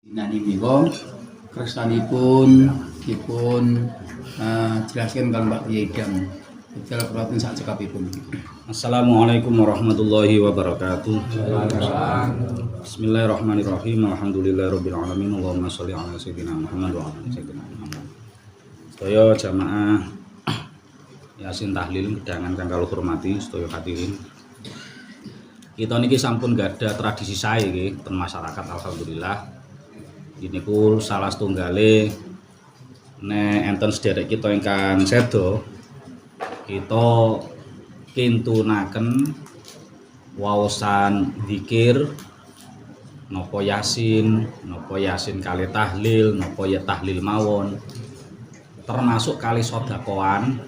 Dinanipun kersanipun dipun jelaskan kalian Mbak Yedam. Betul perhatian saat cekapipun. Assalamualaikum warahmatullahi wabarakatuh. Bismillahirrahmanirrahim. Alhamdulillahirabbil alamin. Allahumma sholli ala sayyidina Muhammad wa ala sayyidina Muhammad. Sedaya jamaah Yasin tahlil gedangan kang kula hormati sedaya hadirin. Kita niki sampun gadah tradisi sae nggih ten masyarakat alhamdulillah. Ini ku salah setunggale nek enten sederek kita ingkang sedo kita kintunaken waosan zikir napa yasin kali tahlil napa ya tahlil mawon termasuk kali sedekahan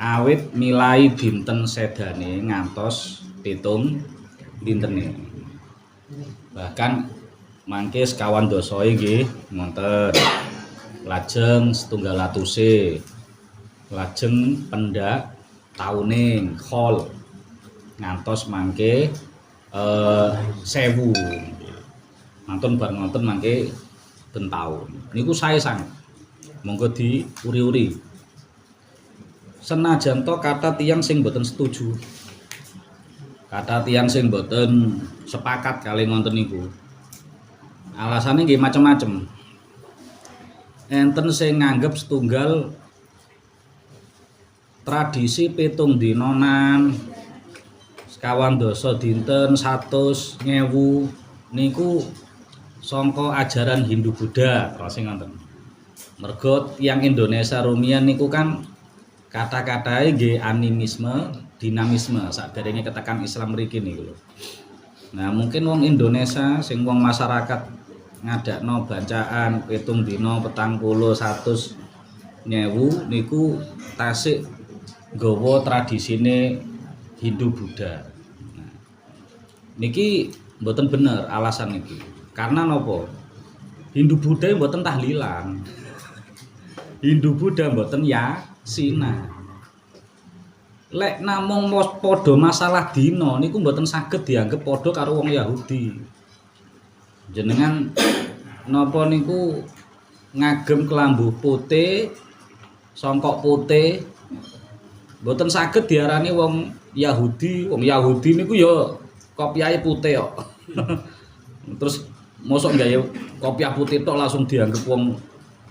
awit milai dinten sedane ngantos 7 dintene bahkan mangke sekawan dosa nggih ngonten lajeng setunggal atuse lajeng pendak tauning khol ngantos mangke 1000 mantun bar ngonten mangke ben taun niku sae sanget monggo diuri-uri senajan to kata tiyang sing boten setuju kata tiyang sing boten sepakat kali ngonten niku alasannya nggih macam-macam. Enten sing nganggep setunggal tradisi 7 dinonan sekawan dosa dinten 100.000 niku sangka ajaran Hindu Buddha terus ngoten. Mergo yang Indonesia rumiyin niku kan kata-katae nggih animisme, dinamisme saderenge ketekan Islam mriki niku lho. Nah, mungkin wong Indonesia sing wong masyarakat ngadakno bacaan 7 dina 40 100.000 niku tasik nggawa tradisine Hindu Buddha. Nah, niki mboten bener alasan niki. Karena napa? Hindu Buddha mboten tahlilan. Hindu Buddha mboten yasinan. Lek namung padha masalah dina niku mboten saged dianggep padha karo wong Yahudi. Jenengan napa niku ngagem kelambu putih, songkok putih mboten saged diarani wong Yahudi. Wong Yahudi niku ya kopiahe putih kok. Terus mosok gawe kopiah putih tok langsung dianggep wong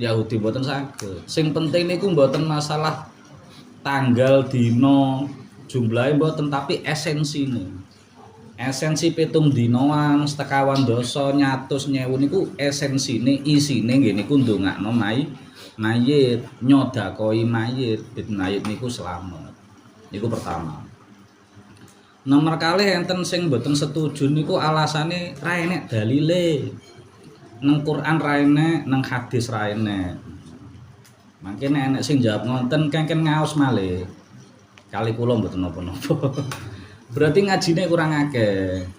Yahudi mboten saged. Sing penting niku mboten masalah tanggal dina jumlahe mboten tapi esensine. Esensi 7 dinoan sekawan dosa 100.000 niku esensine isine nggih niku ndongakno mayit nyodakoi mayit niku selamat. Niku pertama. Nomor kalih enten sing mboten setuju niku alasane ra enek dalile. Nang Quran ra enek, nang hadis ra enek. Mangke nek enek sing jawab ngonten kengken ngaos malih. Kali kula mboten napa-napa. Berarti ngajine kurang akeh.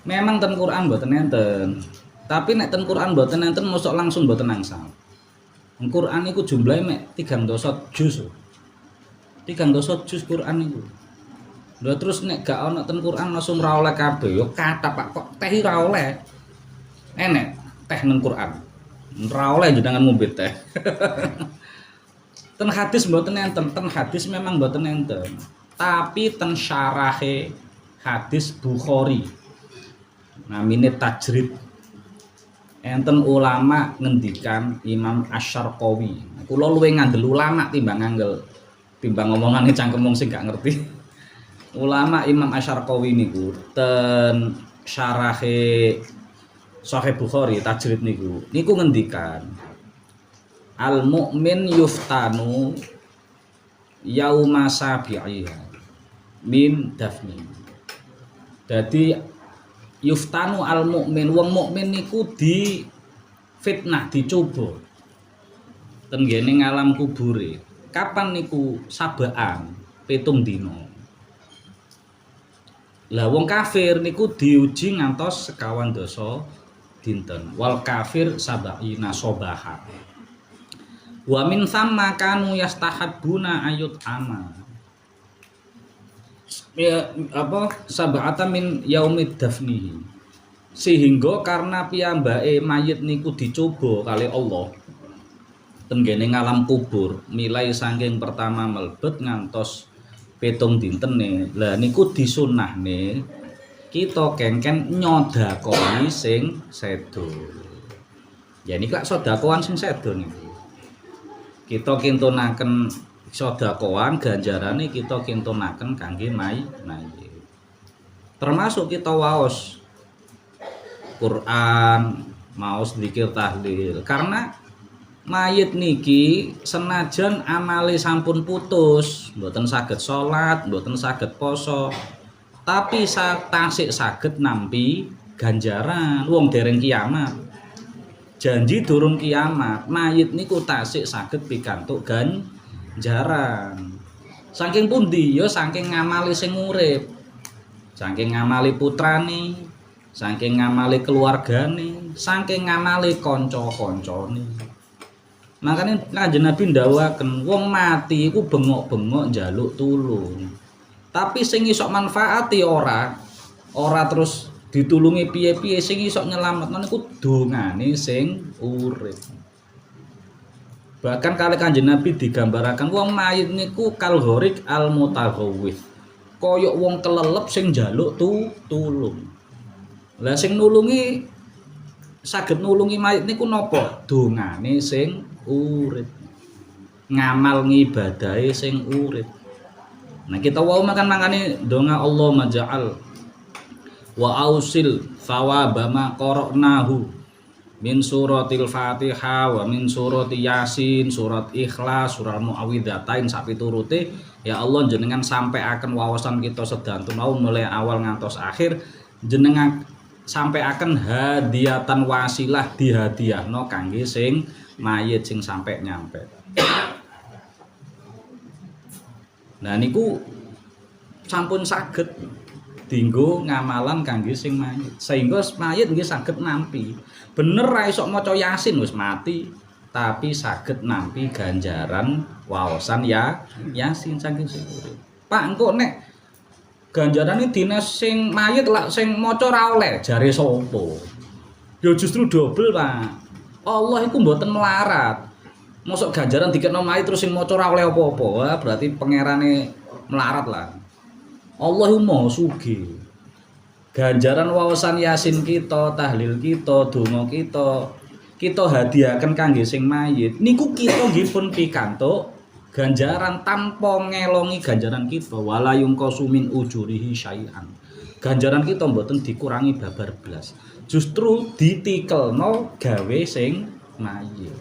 Memang ten Quran mboten enten. Tapi nek ten Quran mboten enten mosok langsung mboten angsal. Quran iku jumlahe mek 3 juz. 3 juz Quran iku. Lha terus nek gak ana ten Quran langsung ra oleh kabeh. Yo kathah Pak kok teh ra oleh. Enek teh nang Quran. Ra oleh jenengan ngombe teh. Ten hadis mboten enten, ten hadis memang mboten enten. Tapi ten syarahe hadis Bukhari namine tajrid enten ulama ngendikan Imam Asy-Syarqawi. Kula luwih ngandel ulama timbang ngomongane cangkemung sing gak ngerti. Ulama Imam Asy-Syarqawi niku ten syarahe Sahih Bukhari tajrid niku ngendikan al mukmin yuftanu yauma sabi'iha min dafni. Dadi yuftanu al mukmin wong mukmin niku di fitnah dicoba ten ngene ngalam kubure. Kapan niku sabaan 7 dina. Lah wong kafir niku diuji ngantos sekawan dosa dinten. Wal kafir sab'ina sobaha. Wa min thamma kanu yastahabbuna ayut ama. Ya apa sab'ata min yaumid dafnihi. Sehingga karena piyambake mayit niku dicoba kali Allah tenggene ngalam kubur, milai saking pertama melebet ngantos 7 dintene. Lah niku disunahne kita kengken nyodakoni sing sedo. Ya niki lak sedakoan sing sedo niku. Kita kintunaken sedakoan ganjarane kita kintunaken kangge mayit. Termasuk kita waos Quran, maos zikir tahlil. Karena mayit niki senajan amale sampun putus, mboten saged salat, mboten saged poso, tapi tasik saged nampi ganjaran wong dereng kiamat. Janji durung kiamat, mayit niku tasik saged pikantuk ganjaran. Saking pundi? Ya saking ngamali sing urip. Saking ngamali putrane, saking ngamali keluargane, saking ngamali kanca-kancane. Makanya Kanjeng Nabi ndhawuhaken wong mati iku bengok-bengok njaluk tulung. Tapi sing iso manfaati ora terus ditulungi piye-piye, sing iso nyelametno niku dongane sing urip. Bahkan kali Kanjeng Nabi digambaraken wong mayit niku kal ghorik al mutaghawwith. Koyok wong kelelep sing njaluk tulung. Lah sing nulungi saged nulungi mayit niku napa? Dongane sing urip, ngamal ngibadahe sing urip. Nah kita wau mangkane donga Allah maja'al wa ausil thawaba ma qara'nahu min suratil Fatihah wa min surati Yasin, surat Ikhlas, surat Muawwidzatain sak piturute. Ya Allah jenengan sampai akan wawasan kita sedantun mau mulai awal ngantos akhir, jenengan sampai akan hadiatan wasilah dihadiahno kangge sing mayit sing sampai nyampe. Nah niku sampun saged dinggo ngamalan kangge sing mayit, sehingga mayit nggih saged nampi. Bener ra iso maca Yasin wis mati, tapi saged nampi ganjaran waosan ya Yasin saking sing urip. Pak engko nek ganjarane dinas sing mayit lak sing maca ra oleh, jare sapa? Ya justru dobel, Pak. Allah iku mboten melarat. Mosok ganjaran dikekno mayit terus sing maca ora oleh apa-apa. Wah, berarti pangerane melarat lah. Allah iku Maha Sugih. Ganjaran wawasan Yasin kita, tahlil kita, donga kita hadiahkan kangge sing mayit. Niku kita nggih pun pikantuk ganjaran tanpa ngelongi ganjaran kita. Wala yungqasu min ujurihi syai'an. Ganjaran kita mboten dikurangi babar blas. Justru ditikelno gawe sing mayit.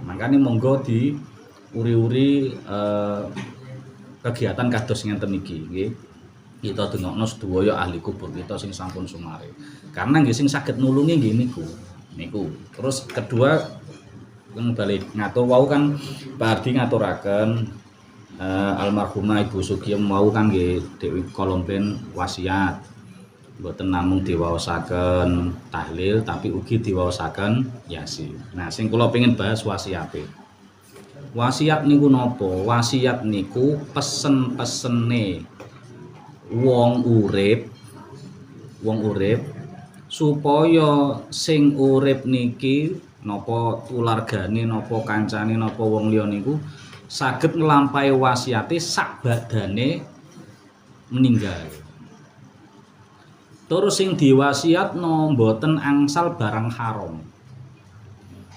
Makanya monggo di uri-uri kegiatan kados ngenten iki nggih. Kita dongakno sedaya ahli kubur kita sing sampun sumare. Karena nggih sing saged nulungi nggih niku. Terus kedua balik ngatur wau kan Pak Ardi ngaturaken almarhumah Ibu Sugiem wau kan nggih Dewi Kolomben wasiat. Mboten namung diwaosaken tahlil tapi ugi diwaosaken Yasin. Nah, sing kula pengin bahas wasiate. Wasiat niku napa? Wasiat niku pesen-pesene wong urip supaya sing urip niki napa keluargane, napa kancane, napa wong liya niku saged nglampahi wasiate sak badane meninggal. Terus sing diwasiatno mboten angsal barang haram.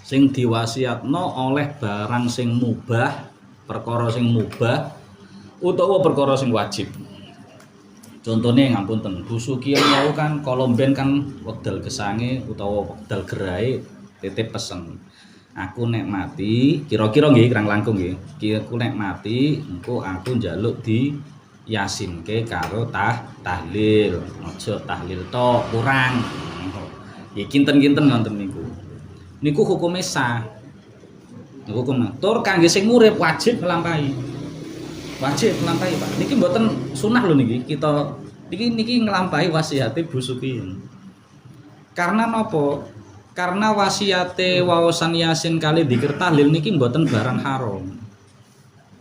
Sing diwasiatno oleh barang sing mubah, perkara sing mubah utawa perkara sing wajib. Contohnya ngapunten, Bu Sugiem mau kan Kolomben kan wekdal gesange utawa wekdal gerahe titip pesen. Aku nek mati, kira-kira nggih kirang langkung nggih. Aku nek mati engko aku njaluk di Yasinke karo tahlil. Aja tahlil tok kurang. Ya kinten-kinten ngonten niku. Niku hukume sah. Niku hukum. Tur kangge sing urip wajib nglampahi. Wajib nglampahi, Pak. Niki mboten sunah lho niki. Kita niki nglampahi wasiate Bu Sugiem. Karena napa? Karena wasiate waosan Yasin kali dzikir tahlil niki mboten barang haram.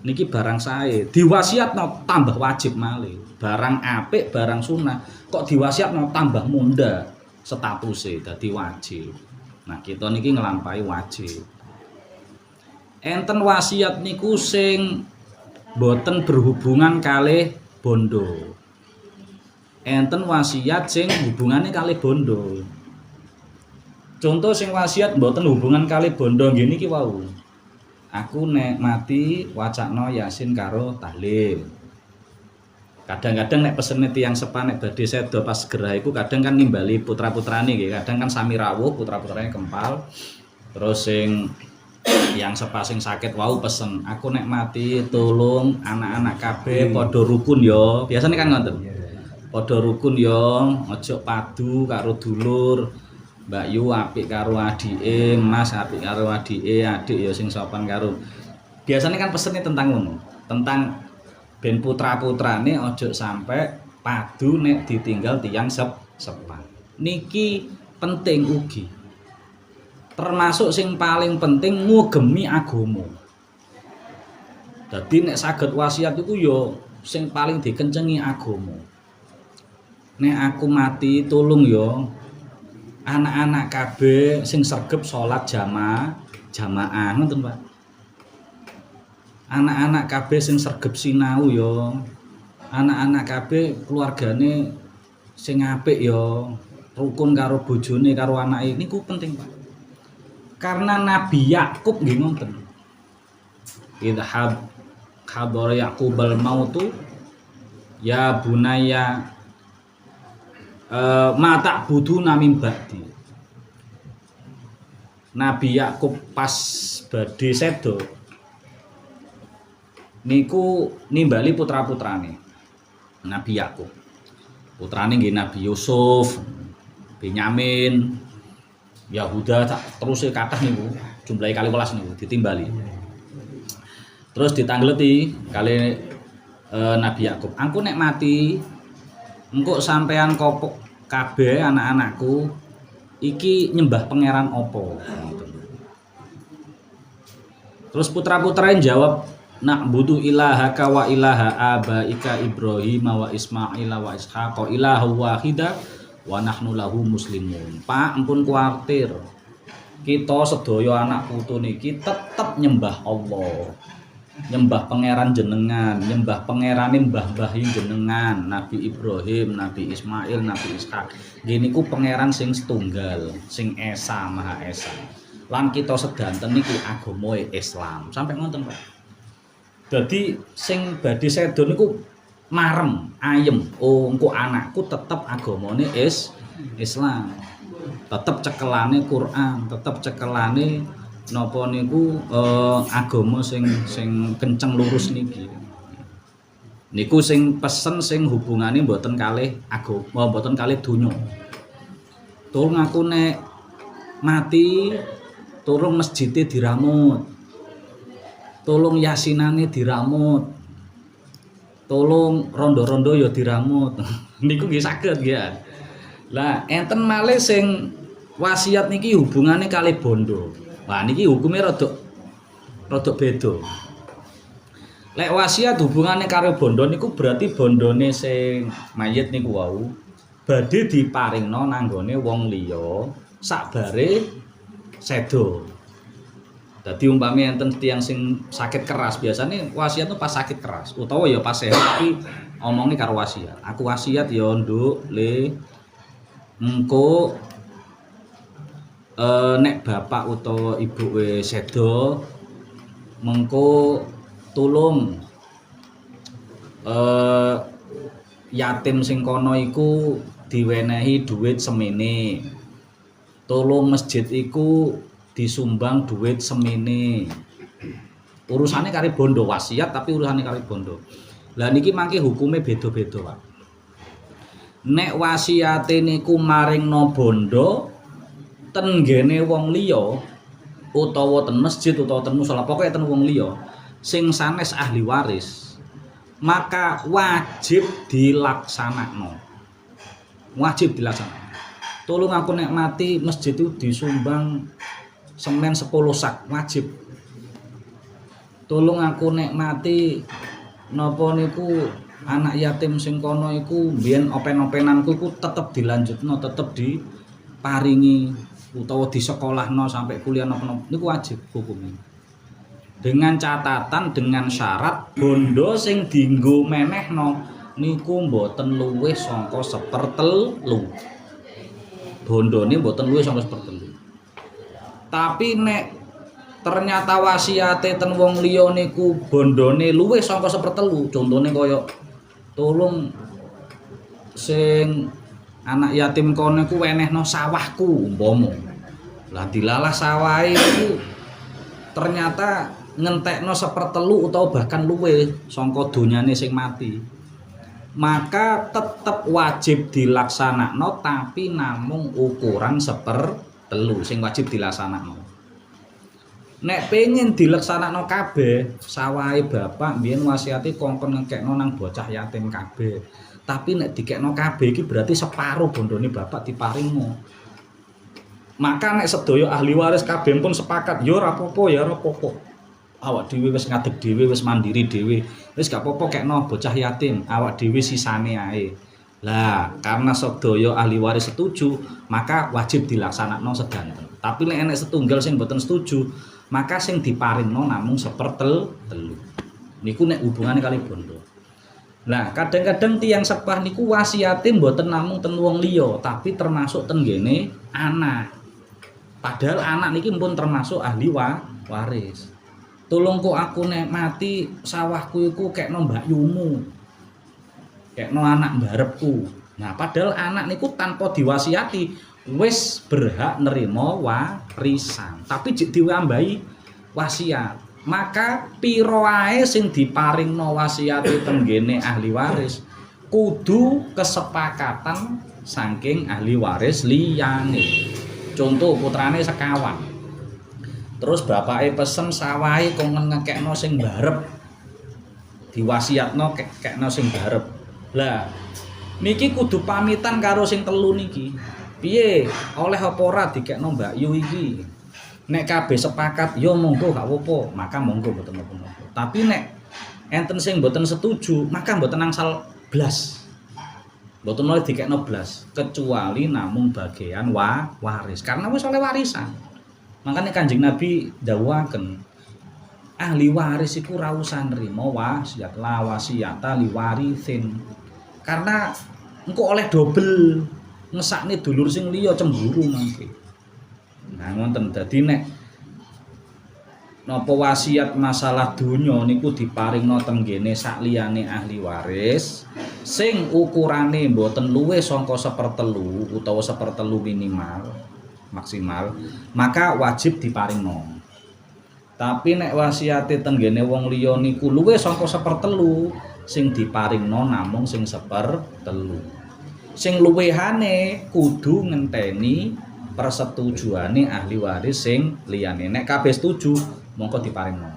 Niki barang sae. Diwasiatno tambah wajib malih. Barang apik, barang sunah kok diwasiatno tambah munda. statuse dadi wajib. Nah, kita niki nglampahi wajib. Enten wasiat niku sing boten berhubungan kalih bondo. Enten wasiat sing hubungane kalih bondo. Contoh sing wasiat boten hubungan kalih bondo nggih niki wau. Aku nek mati wacana Yasin karo tahlil. Kadang-kadang nek pesene tiyang sepan nek badhe sedo pas gerah iku kadang kan nimbali putra-putrane nggih, kadang kan sami rawuh putra-putrane kempal. Terus sing yang sepa sing sakit wau pesen, aku nek mati tolong anak-anak kabeh padha rukun ya. Biasane kan ngoten. Padha rukun ya, aja padu karo dulur. Mbak Yu apik karo adike, Mas apik karo adike, adik ya sing sopan karo. Biasanya kan pesennya tentang ngono, tentang ben putra-putrane aja sampai padu nek ditinggal tiyang sepan. Niki penting ugi. Termasuk sing paling penting ngugemi agama. Dadi nek saged wasiat iku ya sing paling dikencengi agama. Nek aku mati tolong ya anak-anak kabeh sing sregep salat jamaah ngoten Pak. Anak-anak kabeh sing sregep sinau ya. Anak-anak kabeh keluargane sing apik ya, rukun karo bojone karo anake niku penting Pak. Karena Nabi Yakub nggih ngoten. Idhab khabar Yaqubal mautu ya bunaya mata budu namim ba'di. Nabi Yakub pas badhe sedo niku nimbali putra-putrane Nabi Yakub. Putrane nggih Nabi Yusuf, Benyamin, Yahuda terus kathah niku, jumlahe 12 niku ditimbali. Terus ditangleti kali Nabi Yakub. Aku nek mati engko sampean kopok kabeh anak-anakku iki nyembah pangeran opo. Terus putra-putrane jawab nak butuh ilaha ka wa ilaha abaika Ibrahim wa Ismail wa Ishaq ilahu wahida wa nahnu lahu muslimun. Pak ampun kuwatir. Kita sedaya anak putu niki tetep nyembah Allah. Nyembah pangeran jenengan, nyembah pangerane mbah-mbah jenengan, Nabi Ibrahim, Nabi Ismail, Nabi Ishak. Nggih niku pangeran sing setunggal, sing esa, maha esa. Lan kita sedanten niki agama Islam. Sampai ngoten, Pak. Dadi sing badhe sedo niku marem, ayem. Oh, engko anakku tetep agamane Islam. Tetep cekelane Quran, tetep cekelane napa niku agama sing kenceng lurus niki. Niku sing pesen sing hubungane mboten kalih agama, mboten kalih donya. Tulung aku nek mati, tulung masjide diramut. Tulung yasinane diramut. Tulung rondo-rondo ya diramut. Niku nggih saged nggih. Lah enten malih sing wasiat niki hubungane kalih bondo. Wah niki hukumnya rada beda. Lek wasiat hubungane karo bondo niku berarti bondone sing mayit niku wau badhe diparingno nanggone wong liya sakbare sedo. Dadi umpami enten tiyang sing sakit keras, biasanya wasiat itu pas sakit keras utawa ya pas sehat tapi omongi karo wasiat. Aku wasiat ya nduk le engko nek bapak utawa ibu sedo mengko tulung yatim sing kono iku diwenehi dhuwit semene. Tulung masjid iku disumbang dhuwit semene. Urusane karo bondo wasiat tapi urusane karo bondo. Lah niki mangke hukume beda-beda, Pak. Nek wasiate niku maringno bondo tenggene wong liya utawa ten masjid utawa ten musala pokoke ten wong liya sing sanes ahli waris maka wajib dilaksanakno. Wajib dilaksanakno. Tolong aku nek mati masjid itu disumbang semen 10 sak wajib. Tolong aku nek mati napa niku anak yatim sing kono iku mbiyen open-openanku iku tetep dilanjutno, tetep diparingi utawa disekolahno sampai kuliah napa-napa niku wajib hukumnya. Dengan catatan dengan syarat bondo sing dienggo menehno niku mboten luwih saka 1/3. Bondone mboten luwih saka 1/3. Tapi nek ternyata wasiate ten wong liya niku bondone luwih saka 1/3, contone kaya tolong sing anak yatim kono iku wenehno sawahku umpama. Lah dilalah sawahe iku ternyata ngentekno 1/3 utawa bahkan luwih saka donyane sing mati. Maka tetep wajib dilaksanakno tapi namung ukuran 1/3 sing wajib dilaksanakno. Nek pengen dilaksanakno kabeh, sawahe bapak mbiyen wasiate kongkon ngekekno nang bocah yatim kabeh. Tapi nek dikekno kabeh iki berarti separo bondone bapak diparingno. Maka nek sedaya ahli waris kabeh pun sepakat, ya ora apa-apa, ya ora apa-apa. Awak dhewe wis ngadeg dhewe, wis mandiri dhewe. Wis gak apa-apa kekno bocah yatim, awak dhewe sisane ae. Lah, karena sedaya ahli waris setuju, maka wajib dilaksanakno sedanten. Tapi nek enek setunggal sing mboten setuju, maka sing diparingno namung 1/3. Niku nek hubungane kali bondo. Nah, kadang-kadang tiang sepah niku wasiate mboten namung ten wong liya, tapi termasuk ten gene anak. Padahal anak niki pun termasuk ahli waris. Tolong kok aku nek mati sawahku iku kekno mbakyumu. Kekno anak mbarepku. Nah, padahal anak niku tanpa diwasiati wis berhak nerima warisan, tapi jek diambahi wasiat. Maka pira wae sing diparingno wasiate tenggene ahli waris kudu kesepakatan saking ahli waris liyane. Contoh putrane sekawan. Terus bapake pesen sawahe kongen ngekekno sing barep. Diwasiatno kekno sing barep. Lah niki kudu pamitan karo sing telu niki. Piye oleh apa ora dikekno Mbak Yu iki? Nek kabeh sepakat ya monggo gak apa-apa, maka monggo mboten napa-napa. Tapi nek enten sing mboten setuju, maka mboten angsal blas. Mboten oleh dikekno blas, kecuali namung bagian waris. Karena wis oleh warisan. Makanya Kanjeng Nabi dawuhaken ahli waris iku ora usah nrimo wasiat la wasiata li warithin. Karena engko oleh dobel ngesakne dulur sing liya cemburu mangke. Nah ngoten dadi nek napa wasiat masalah donya niku diparingno tenggene sakliyane ahli waris sing ukurane mboten luwih saka 1/3 utawa 1/3 minimal maksimal, maka wajib diparingno. Tapi nek wasiate tenggene wong liya niku luwih saka 1/3 sing diparingno namung sing 1/3. Sing luwihane kudu ngenteni persetujuane ahli waris sing liyane. Nek kabeh setuju mongko diparingno.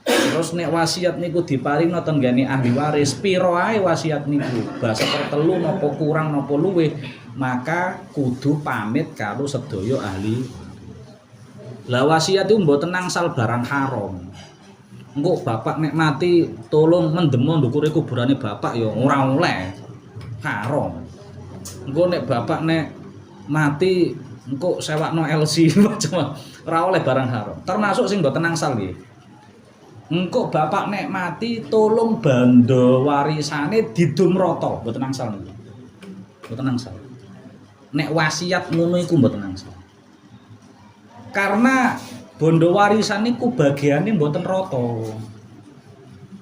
Terus nek wasiat niku diparingno tenggene ahli waris pira ae wasiat niku, bab 1/3 napa kurang napa luwih, maka kudu pamit karo sedaya ahli. Lah wasiat itu mboten angsal barang haram. Engko bapak nek mati tolong mendemo ndukure kuburane bapak ya ora oleh. Haram. Engko nek bapak nek mati engko sewakno LC macam ora oleh barang haram. Termasuk sing mboten angsal nggih. Engko bapak nek mati tolong banda warisane didum rata, mboten angsal niku. Mboten angsal. Nek wasiat ngono iku mboten angsal. Karena bondo warisan niku bagiane mboten rata.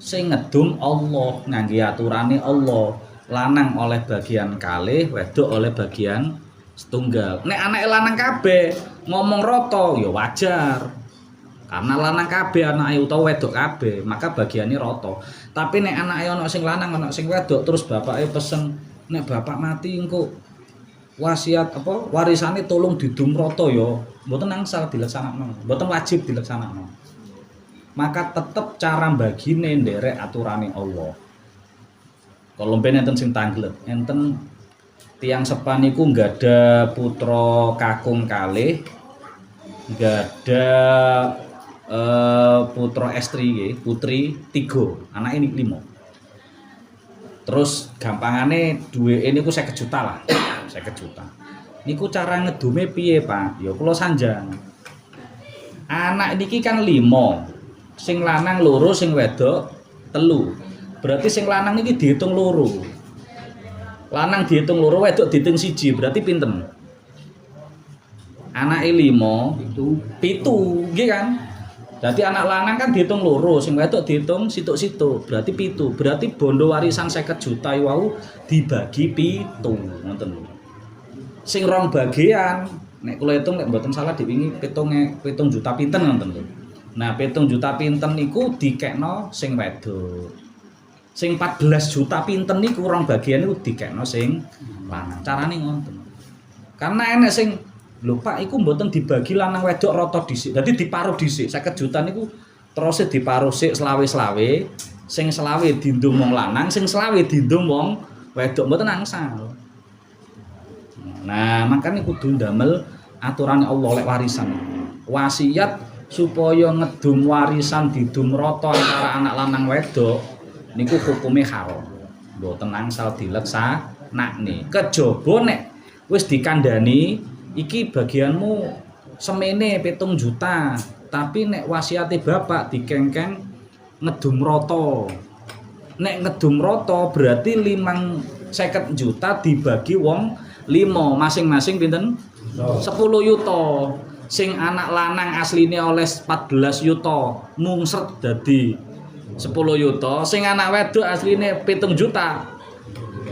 Sing ngedum Allah ngangge aturane Allah. Lanang oleh bagian kalih, wedok oleh bagian setunggal. Nek anake lanang kabeh ngomong rata ya wajar. Karena lanang kabeh anake utawa wedok kabeh, maka bagiane rata. Tapi nek anake ana sing lanang, ana sing wedok, terus bapake pesen nek bapak mati engko wasiat apa warisane tolong didum rata ya, mboten angsal dilaksanakno, mboten wajib dilaksanakno. Maka tetep cara bagine nderek aturane Allah. Kalau enten sing tanglet, enten tiang sepan niku nggada putra kakung kalih, nggada putra estri, putri 3, anak ini 5. Terus gampangane duwe ini ku 50 juta lah, 50 juta. Niku cara ngedume piye, Pak? Ya kula sanjang. Anak niki kan 5. Sing lanang 2, sing wedok 3. Berarti sing lanang niki dihitung 2. Lanang dihitung 2, wedok dihitung 1. Berarti pinten? Anake 5, Itu 7, nggih kan? Berarti anak lanang kan dihitung 2, sing wedok dihitung situk-situk. Berarti 7. Berarti bondo warisan 50 juta wau dibagi 7, ngoten lho. Sing rong bagian, nek kula hitung nek mboten salah diwingi 7 juta pinten ngoten lho. Nah, 7 juta pinten niku dikekno sing wedok. Sing 14 juta pinten niku rong bagian niku dikekno sing lanang. Carane ngoten. Karena enek sing lho Pak iku mboten dibagi lanang wedok rata dhisik. Dadi diparuh dhisik 50 juta niku terus diparuh sik selawe-selawe. Sing selawe dindung wong lanang, sing selawe dindung wong wedok mboten angsal. Nah, makanya kudu ndamel aturan Allah lek warisan. Wasiat supaya ngedum warisan didum rata antara anak lanang wedok niku hukume haram. Mboten angsal dileksanakne. Kejaba nek wis dikandani iki bagianmu semene 7 juta, tapi nek wasiate bapak dikengkeng ngedum rata. Nek ngedum rata berarti 50 juta dibagi wong 5, masing-masing pinten? 10 yuta. Sing anak lanang asline oleh 14 yuta, mungsret dadi 10 yuta. Sing anak wedok asline 7 juta,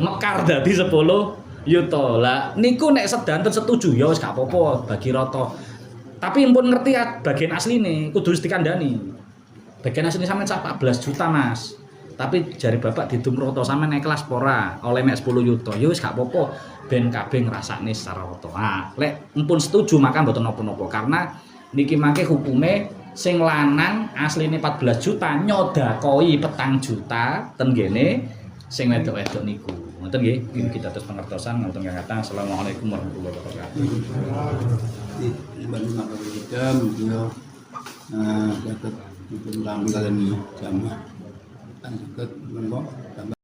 mekar dadi 10 yuta. Lah niku nek sedanten setuju ya wis gak apa-apa bagi rata. Tapi pun ngerti ya bagian asline kudu wis dikandani. Bagian asline sampean 14 juta, Mas. Tapi jari bapak didum rata sampean ikhlas pora oleh mek 10 yuta. Ya wis gak apa-apa ben kabeh ngrasakne secara rata. Ah, lek mpun setuju maka mboten napa-napa karena niki mangke hukume sing lanang asline 14 juta nyodakoi 4 juta ten gene sing wedok-wedok niku. Ngoten nggih, iki kita terus pengertosan ngoten kata. Assalamualaikum warahmatullahi wabarakatuh. di Bandung Makhluk Hidup dia dapat dipun kalian jamaah kan dekat